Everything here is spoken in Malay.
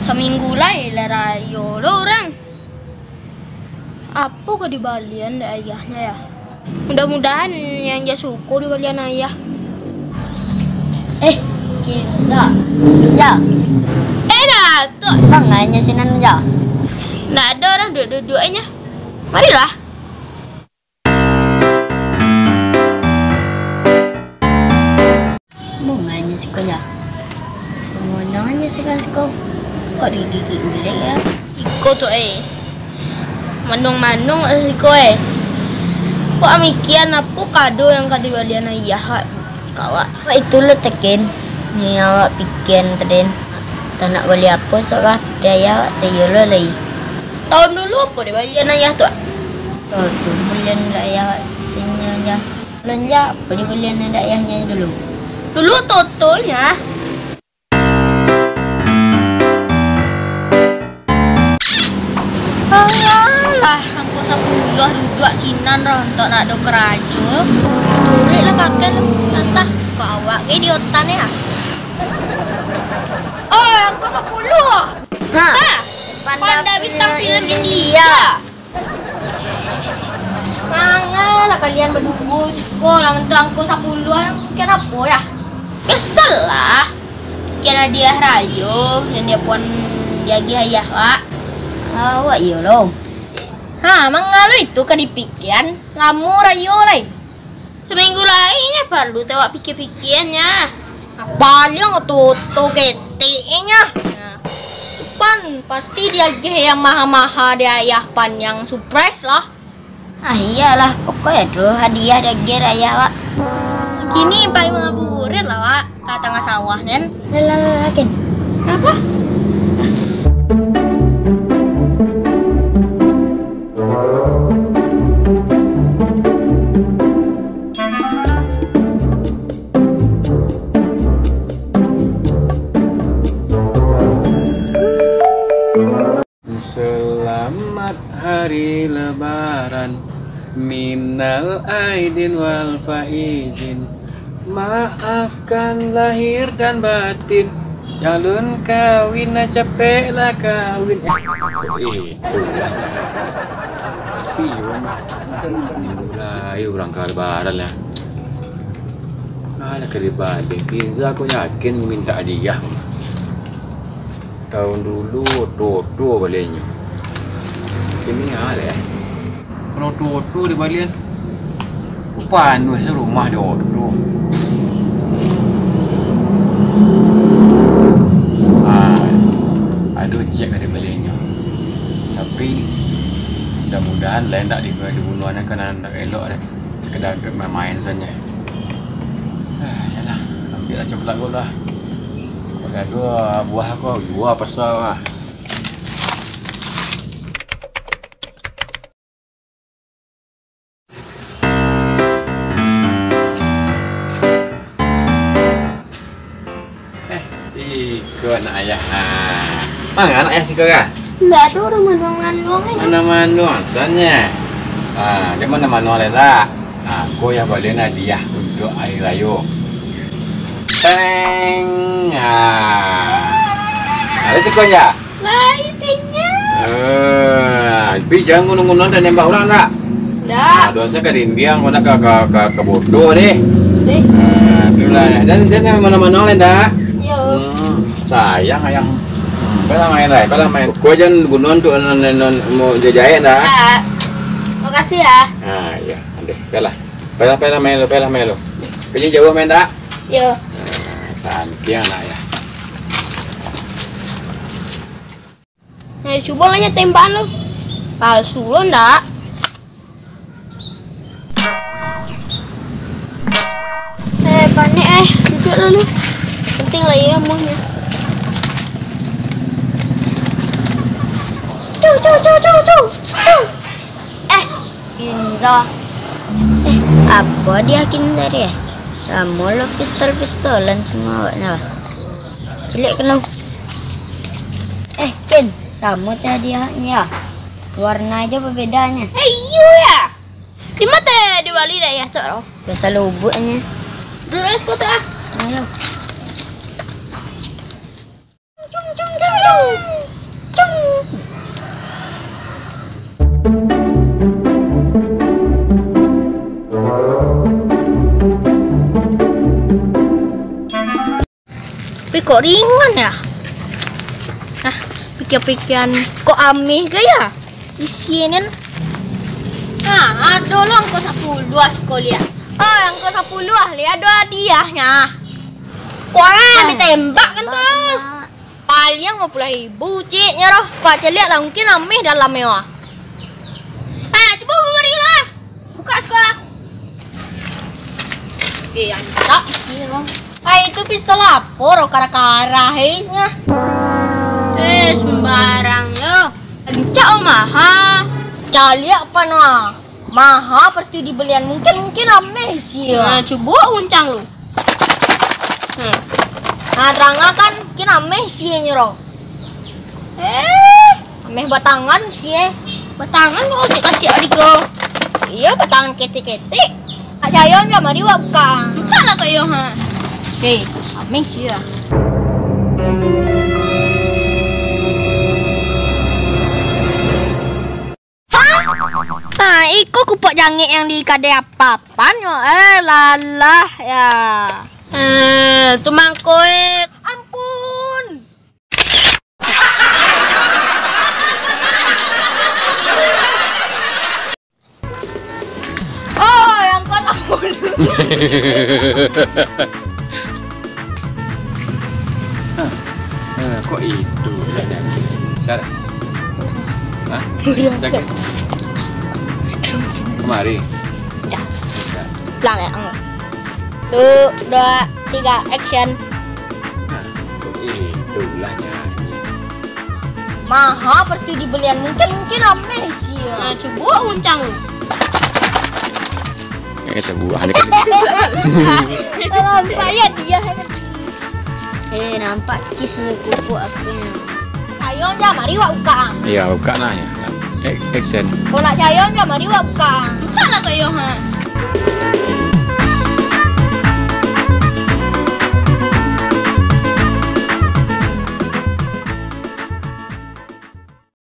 Seminggu lah rayo lo orang. Apa ke di balian ayahnya ya? Mudah-mudahan yang dia suku di balian ayah. Kinza. Ya. Datuk. Banganya sinan ya. Nggak ada orang duduk-duduknya. Marilah. Bunganya sih kau ya. Mengenanya sih kan kau. Kok digigit ule ya? Iko tuh manung-manung iko Kok mikian apa kado yang kadi balian ayah kawak. Wah itu lo tekin. Ni awak pikiran tadi. Tak nak beli apa soalnya dia awak tayo lo lagi. Tahun dulu apa di balian ayah tuh? Oh tu bulan ayah senya ya. Belanja apa di bulan ayahnya dulu? Dulu totonya. Alah, aku 10 duduk sinan roh untuk nak do kerajo. Turik lah kakek lu. Entah kau awak idiotan ya. Oh, aku 10. Ha. Panda bintang film India. Mangalah kalian berdua sekolah mentu angku 10 kenapa ya? Biasalah. Kira dia rayo dan dia pun jagi ayah wak. Awak yo lo. Mengalu itu kan dipikiran kamu rayo lain. Seminggu lainnya baru tewak pikir-pikirannya. Paling tutu ketiknya. Pan pasti dia yang maha-maha dia ayah pan yang surprise lah. Iyalah pokoknya tuh hadiah dari raya wak. Kini paling ngabuburit lah wak. Kata nggak sawah nen. Lalakin. Apa? Selamat hari lebaran, minal aidin wal faizin. Maafkan lahir dan batin, jalun kawin capek lah kawin. Mulai orang ke lebaran lah. Ada keribadi, Kinza aku yakin minta hadiah. Tahun dulu Toto baliknya. Ini hal ya. Kalau Toto di balian, panuh rumah Toto. Ada cek dari baliannya. Tapi mudah-mudahan lain tak dibunuh anak kan anak elok deh. Sekedar main saja. Yalah, ambillah coklat gua lah. Dua buah aku, dua pasal lah. Ikut anak ayah. Mana anak ayah sih kau kan? Nggak ada orang manuang-manuang ini. Mana-manuang asalnya. Dia mana-manuang lah. Aku yang boleh hadiah untuk air rayo. Teng. Ada sekolah. Lah itunya. Tapi jangan gunung-gunung dan nembak orang tak? Dah. Dosa ke Indiang, mana ke bodoh deh. Deh. Itulah. Dan mana-mana lain tak? Yo. Sayang ayang. Kau main lah, kau main. Kau jangan gunung tu mau jahit tak? Makasih ya. Ya, ada. Pelah main lo. Kerja jauh main tak? Yo. Santian lah ya. Coba lah tembakan lu. Palsu lo ndak? Panik duduk dulu. Penting lah ya muhnya. Cuh. Kinza. Apa dia Kinza dia? Sama lo pistol-pistolan semua awaknya. Cilik kalau. Kin, sama tadi hadiahnya. Warna aja berbedanya. Iya ya. Di mata diwali dah ya tak? Biasa lubuknya. Beres kau tak? Ayo. Cung. kok ringan ya? Nah, pikir-pikiran kok amih ke ya? Isinya. Nah, dulu angka 10 sekolah. Angka 10 lihat dua diahnya. Kok ditembak kan tuh? Paling 50.000 ciknya roh. Pak lihat lah mungkin amih dalam mewah. Coba berilah. Buka sekolah. Antak ini bang. Itu pistol lapor kara-kara heisnya. Sembarang yo. Ancak maha. Cali apa nah? Maha pasti dibelian mungkin ameh sih ya. Coba uncang lu. Terangakan mungkin ameh sih nyero. Ameh batangan sih. Batangan kok kecil adiko. Iya batangan ketik-ketik. Cayon ya mari wa buka. Buka lah kayo ha. Oke, ameh sih ya. Iko kupak jangit yang di kade apa-apaan yo. Lalah ya. Tu mangkoek. Ampun. Yang kau tahu. Kok itu? Siapa? Hah? Siapa? Kemari. Pelan ya. 1, 2, 3, action. Kok itulah nyanyi. Maha pasti dibelian mungkin ameh sih ya. Coba uncang lu. Sebuah nih. Nampak ya dia. Nampak kisah kupu akunya. Cayon ya mari wa buka. Iya, buka nah ya. Action. Kau nak cayon ya mari wa buka. Buka lah kayo ha.